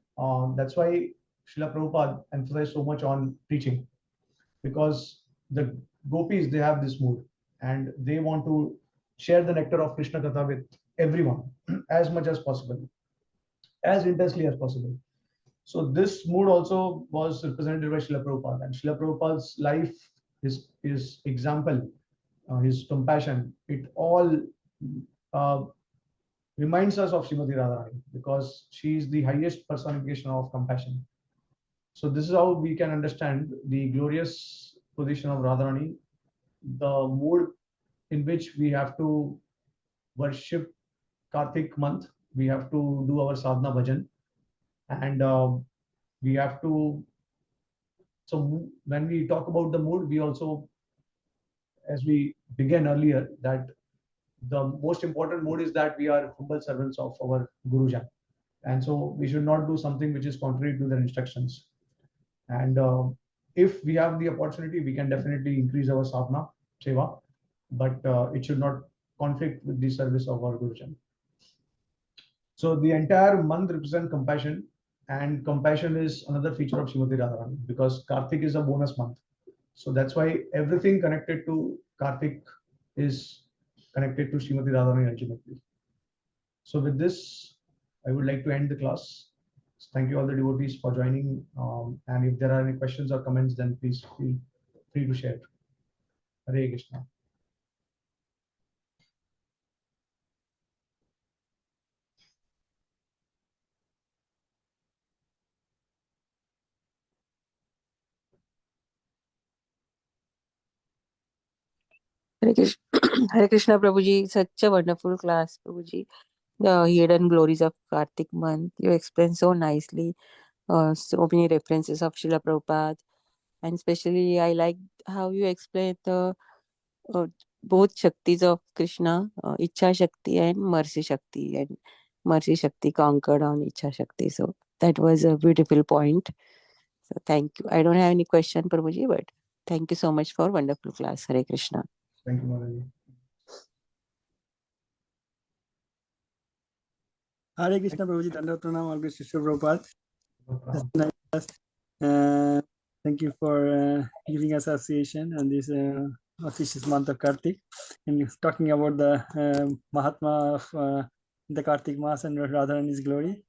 That's why Srila Prabhupada emphasized so much on preaching, because the gopis, they have this mood and they want to share the nectar of Krishna Katha with everyone as much as possible, as intensely as possible. So this mood also was represented by Srila Prabhupada, and Srila Prabhupada's life, his example, his compassion, it all uh, reminds us of Srimati Radharani, because she is the highest personification of compassion. So this is how we can understand the glorious position of Radharani, the mood in which we have to worship Kartik month, we have to do our sadhana bhajan, and we have to. So when we talk about the mood, we also, as we began earlier, that the most important mode is that we are humble servants of our Gurujan. And so we should not do something which is contrary to their instructions. And if we have the opportunity, we can definitely increase our sadhana, seva, but it should not conflict with the service of our Gurujan. So the entire month represents compassion, and compassion is another feature of Srimati Radharani, because Kartik is a bonus month. So that's why everything connected to Kartik is connected to Srimati Radharani ultimately. So with this, I would like to end the class. Thank you all the devotees for joining. And if there are any questions or comments, then please feel free to share. Hare Krishna. Hare Krishna, Hare Krishna Prabhuji, such a wonderful class, Prabhuji. The hidden glories of Kartik month. You explained so nicely. So many references of Srila Prabhupada. And especially, I like how you explained the both Shaktis of Krishna, Ichha Shakti and Mercy Shakti. And Mercy Shakti conquered on Ichha Shakti. So that was a beautiful point. So thank you. I don't have any question, Prabhuji, but thank you so much for wonderful class. Hare Krishna. Thank you, Motherji. Hare Krishna Prabhuji, Dandavat Pranam, all good Sister Prabhupada. No That's problem. nice. Thank you for giving us association on this auspicious month of Kartik, and talking about the Mahatma of the Kartik Mass and Radharani's glory.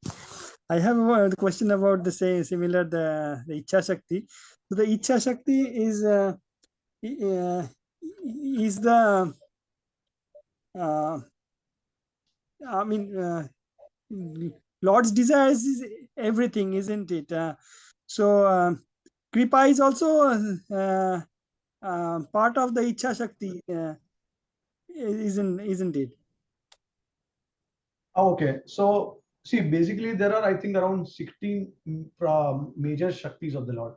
I have a question about the same similar the Ichha Shakti. So the Ichha Shakti is the I mean Lord's desires is everything, isn't it? So Kripa is also part of the Ichha Shakti, isn't it? Okay, so see, basically there are, I think, around 16 major Shaktis of the Lord.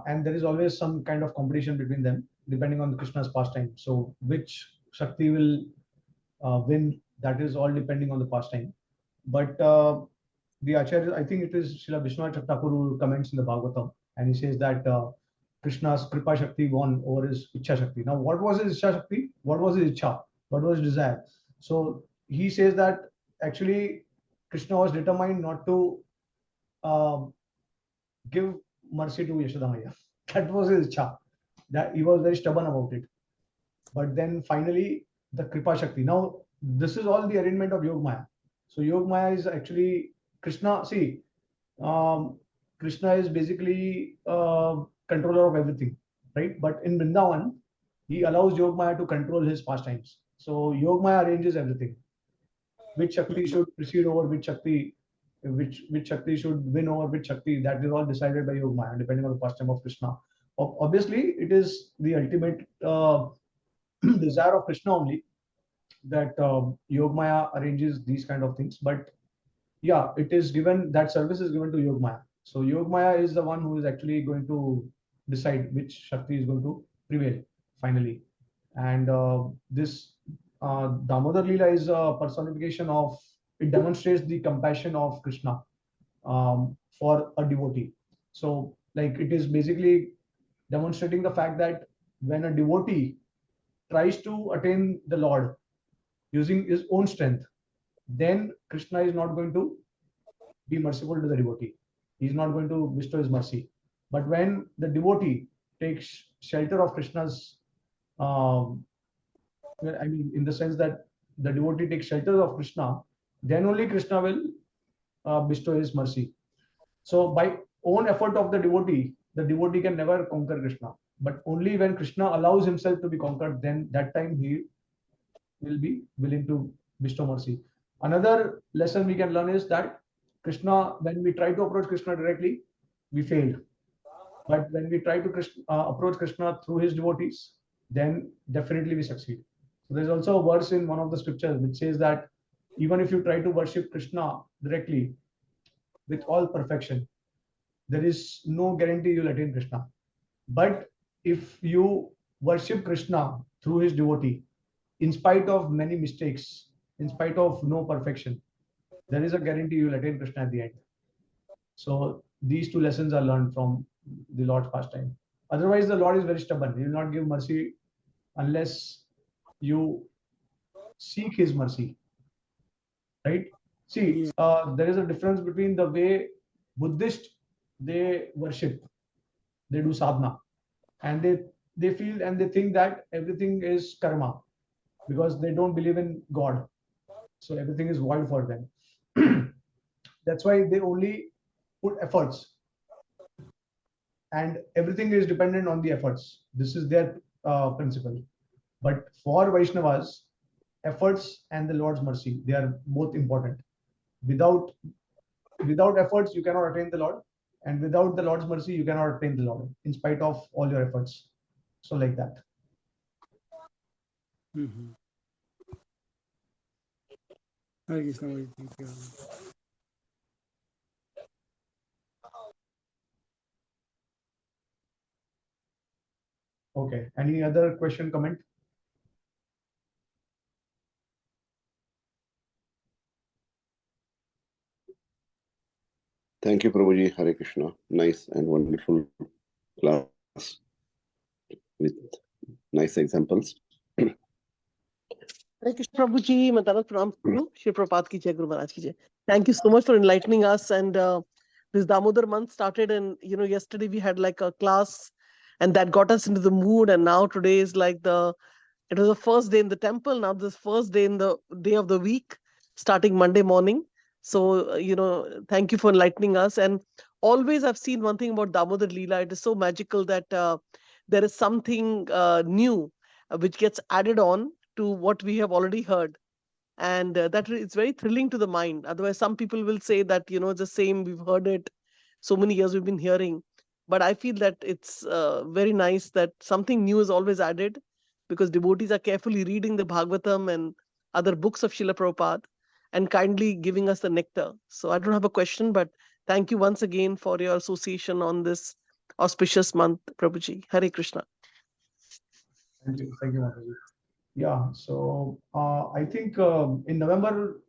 And there is always some kind of competition between them, depending on Krishna's pastime. So which Shakti will win, that is all depending on the pastime. But the Acharya, I think it is Srila Vishwanath Thakur who comments in the Bhagavatam, and he says that Krishna's Kripa Shakti won over his Ichha Shakti. Now, what was his Ichha Shakti? What was his Ichha? What was his desire? So he says that actually Krishna was determined not to give mercy to Yashoda Maya. That was his Ichha. That he was very stubborn about it. but then finally the Kripa Shakti. Now, this is all the arrangement of Yog Maya. So Yog Maya is actually Krishna. See, Krishna is basically controller of everything, right? But in Vrindavan, he allows Yog Maya to control his pastimes. So Yog Maya arranges everything. Which Shakti should proceed over which Shakti, which Shakti should win over which Shakti, that is all decided by Yog Maya, depending on the pastime of Krishna. Obviously, it is the ultimate desire of Krishna only that Yog Maya arranges these kind of things. But yeah, it is given, that service is given to Yog Maya. So Yog Maya is the one who is actually going to decide which Shakti is going to prevail finally. And this Damodar Leela is a personification of, it demonstrates the compassion of Krishna for a devotee. So like it is basically demonstrating the fact that when a devotee tries to attain the Lord using his own strength, then Krishna is not going to be merciful to the devotee. He is not going to bestow his mercy. But when the devotee takes shelter of Krishna's, I mean, in the sense that the devotee takes shelter of Krishna, then only Krishna will bestow his mercy. So by own effort of the devotee can never conquer Krishna. But only when Krishna allows himself to be conquered, then that time he will be willing to bestow mercy. Another lesson we can learn is that Krishna, when we try to approach Krishna directly, we failed. But when we try to approach Krishna through his devotees, then definitely we succeed. So there's also a verse in one of the scriptures which says that even if you try to worship Krishna directly with all perfection, there is no guarantee you'll attain Krishna. But if you worship Krishna through his devotee, in spite of many mistakes, in spite of no perfection, there is a guarantee you will attain Krishna at the end. So these two lessons are learned from the Lord's pastime. Otherwise, the Lord is very stubborn. He will not give mercy unless you seek his mercy. Right? See, there is a difference between the way Buddhists, they worship, they do sadhana, and they feel and they think that everything is karma because they don't believe in God. So everything is void for them. That's why they only put efforts, and everything is dependent on the efforts. This is their principle. But for Vaishnavas, efforts and the Lord's mercy, they are both important. Without efforts, you cannot attain the Lord, and without the Lord's mercy, you cannot attain the Lord, in spite of all your efforts. So like that. Mm-hmm. Hare Krishna, thank you. Okay. Any other question, comment? Thank you, Prabhuji. Hare Krishna. Nice and wonderful class with nice examples. Hare Krishna Prabhuji, Mandanak Pranam to you. Shri Prabhupada ki jai, Guru Maharaj ki jai. Thank you so much for enlightening us. And this Damodar month started, and yesterday we had like a class, and that got us into the mood. And now today is like it was the first day in the temple. Now this first day in the day of the week, starting Monday morning. So thank you for enlightening us. And always I've seen one thing about Damodar Leela. It is so magical that there is something new which gets added on to what we have already heard, and that it's very thrilling to the mind. Otherwise, some people will say that it's the same, we've heard it so many years, we've been hearing. But I feel that it's very nice that something new is always added, because devotees are carefully reading the Bhagavatam and other books of Srila Prabhupada and kindly giving us the nectar. So I don't have a question, but thank you once again for your association on this auspicious month, Prabhuji. Hare Krishna. Thank you, Mataji. Yeah, so I think in November,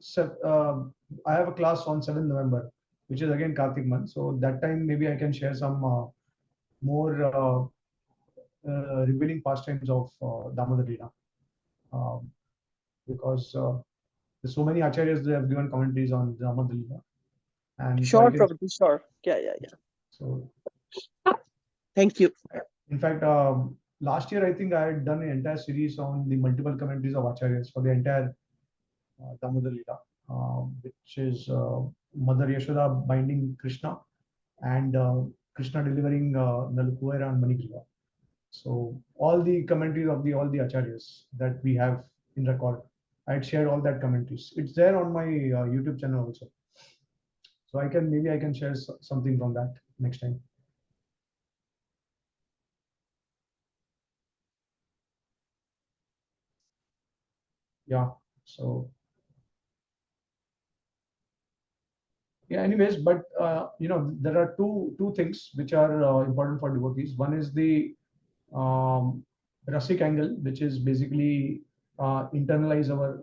I have a class on 7th November, which is again Kartik month. So that time maybe I can share some more revealing pastimes of Damodar Leela. Because there's so many acharyas that have given commentaries on Damodar Leela. And Sure, Prabhuji, sure. Yeah. So thank you. In fact, last year, I think I had done an entire series on the multiple commentaries of Acharyas for the entire Damodar Leela, which is Mother Yashoda binding Krishna and Krishna delivering Nalukuvera and Manikriva. So all the commentaries of all the Acharyas that we have in record, I had shared all that commentaries. It's there on my YouTube channel also. So maybe I can share something from that next time. Yeah. So yeah. Anyways, but there are two things which are important for devotees. One is the Rasic angle, which is basically internalize our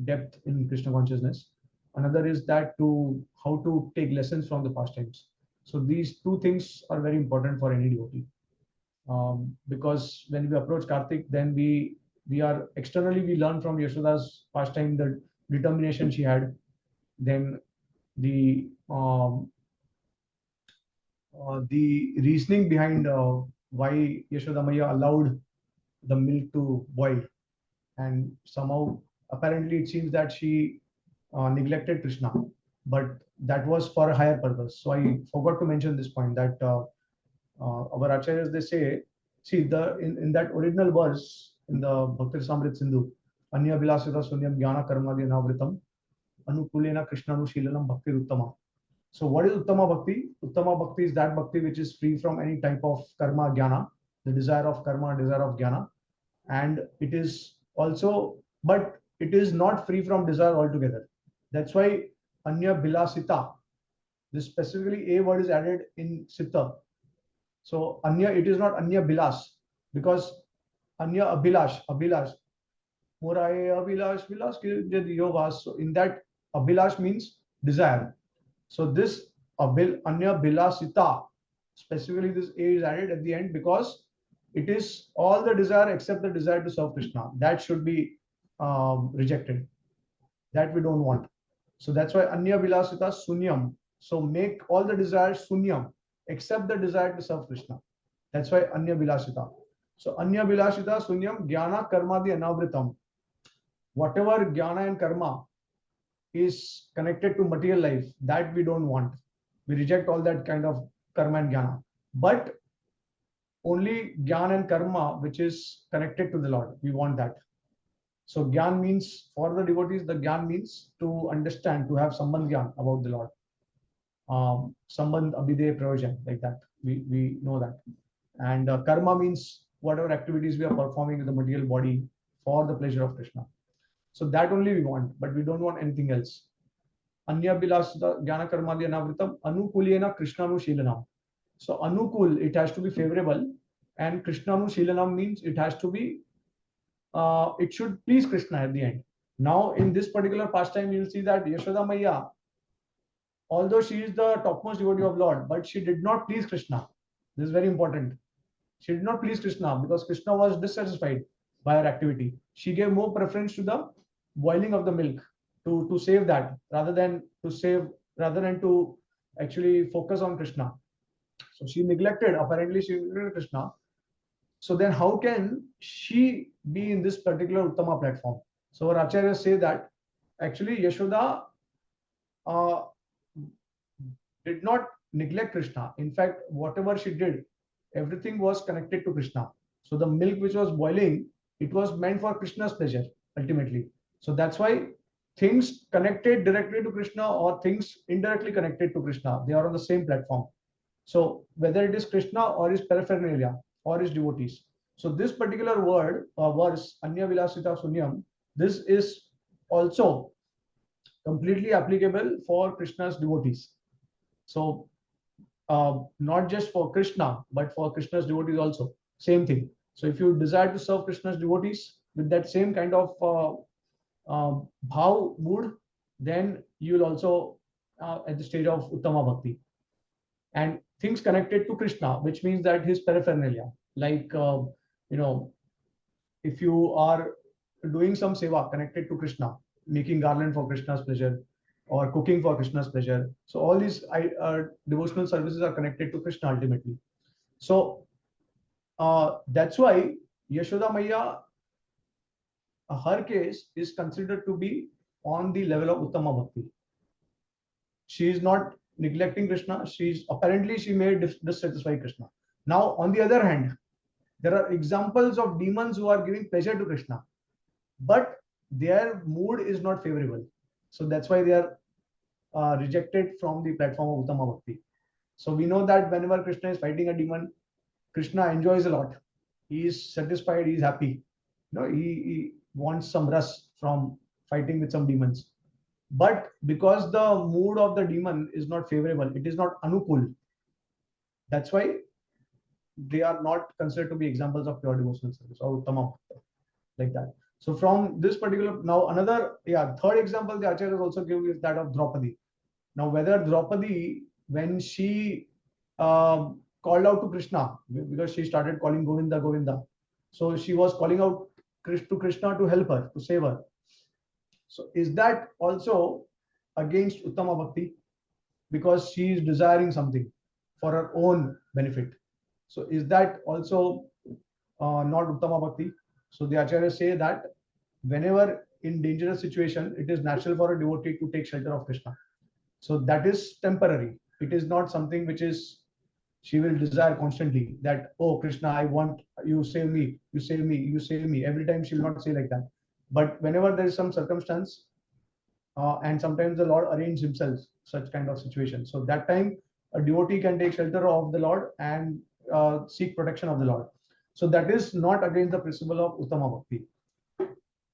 depth in Krishna consciousness. Another is that how to take lessons from the pastimes. So these two things are very important for any devotee. Because when we approach Kartik, then we are externally we learn from Yashoda's pastime the determination she had, then the reasoning behind why Yashoda Maya allowed the milk to boil, and somehow apparently it seems that she neglected Krishna, but that was for a higher purpose. So I forgot to mention this point that our acharyas, they say, see in that original verse in the Bhakti Samrit Sindhu, Anya Vilasita Sunyam Jnana Karmadi Anavritam Anukulena Krishnanushilanam Bhakti Uttama. So what is Uttama Bhakti? Uttama Bhakti is that Bhakti which is free from any type of karma jnana, the desire of karma, desire of jnana. And it is also, but it is not free from desire altogether. That's why Anya Bilasita, this specifically a word is added in Sita. So Anya, it is not Anya Bilas, because Anya Abhilash, Moraye Abhilash, Vilas, so in that Abhilash means desire. So this Anya Bilasita, specifically this A is added at the end because it is all the desire except the desire to serve Krishna. That should be rejected. That we don't want. So that's why Anya Bilasita Sunyam. So make all the desires Sunyam except the desire to serve Krishna. That's why Anya Bilasita. So Anya Bilasita Sunyam Jnana Karmadi Anavritam. Whatever jnana and karma is connected to material life, that we don't want. We reject all that kind of karma and jnana. But only jnana and karma which is connected to the Lord, we want that. So jnana means, for the devotees, the jnana means to understand, to have sambandh jnana about the Lord. Sambandh abhidey prayojan, like that. We know that. And karma means whatever activities we are performing with the material body for the pleasure of Krishna. So that only we want, but we don't want anything else. Anya Bilasita Jnana Karmadi Anavritam Anukulena Krishnanu Shilanam. So Anukul, it has to be favorable, and Krishnanu Shilanam means it has to be, it should please Krishna at the end. Now, in this particular pastime, you will see that Yashoda Maya, although she is the topmost devotee of Lord, but she did not please Krishna. This is very important. She did not please Krishna because Krishna was dissatisfied by her activity. She gave more preference to the boiling of the milk to save that rather than to actually focus on Krishna. So she apparently she neglected Krishna. So then how can she be in this particular Uttama platform? So our acharyas say that actually Yashoda did not neglect Krishna. In fact, whatever she did, everything was connected to Krishna. So the milk which was boiling, it was meant for Krishna's pleasure ultimately. So that's why things connected directly to Krishna or things indirectly connected to Krishna, they are on the same platform. So whether it is Krishna or his paraphernalia or his devotees. So this particular verse, Anya Vilasita Sunyam, this is also completely applicable for Krishna's devotees. So not just for Krishna, but for Krishna's devotees also. Same thing. So if you desire to serve Krishna's devotees with that same kind of bhav mood, then you will also at the stage of Uttama Bhakti. And things connected to Krishna, which means that his paraphernalia, like if you are doing some seva connected to Krishna, making garland for Krishna's pleasure, or cooking for Krishna's pleasure. So all these devotional services are connected to Krishna ultimately. So That's why Yashoda Maya, her case is considered to be on the level of Uttama Bhakti. She is not neglecting Krishna. She may dissatisfy Krishna. Now, on the other hand, there are examples of demons who are giving pleasure to Krishna, but their mood is not favorable. So that's why they are rejected from the platform of Uttama Bhakti. So we know that whenever Krishna is fighting a demon, Krishna enjoys a lot. He is satisfied. He is happy. He wants some rest from fighting with some demons. But because the mood of the demon is not favorable, it is not anukul. That's why they are not considered to be examples of pure devotional service or uttama bhakta, like that. So from this particular, now another, third example the Acharyas also give is that of Draupadi. Now whether Draupadi, when she called out to Krishna, because she started calling Govinda, Govinda, so she was calling out to Krishna to help her, to save her. So is that also against Uttama Bhakti? Because she is desiring something for her own benefit. So is that also not Uttama Bhakti? So the Acharyas say that whenever in dangerous situation, it is natural for a devotee to take shelter of Krishna. So that is temporary. It is not something which is she will desire constantly that, oh Krishna, I want you, save me, you save me, you save me. Every time she will not say like that. But whenever there is some circumstance, and sometimes the Lord arranges himself such kind of situation. So that time a devotee can take shelter of the Lord and seek protection of the Lord. So that is not against the principle of Uttama Bhakti.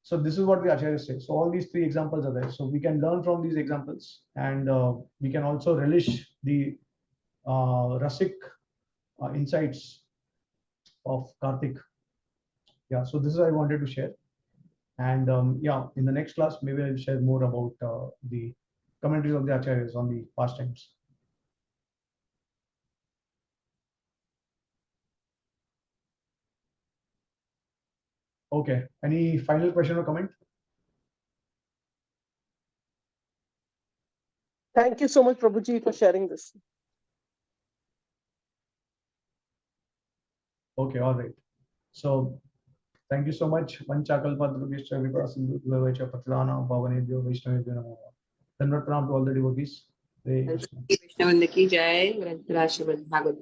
So this is what the Acharyas say. So all these three examples are there. So we can learn from these examples, and we can also relish the rasic insights of Kartik. Yeah, so this is what I wanted to share. And in the next class, maybe I'll share more about the commentaries of the Acharyas on the pastimes. Okay, any final question or comment? Thank you so much, Prabhuji, for sharing this. Okay, all right. So thank you so much. Vanchakalpadrubhishcha vipasindu patilana bhavanebhyo vaishnavebhyo namo. Then pranam to all the devotees. Hare Krishna. Krishna Vanda ki jai, Radharani Bhagavad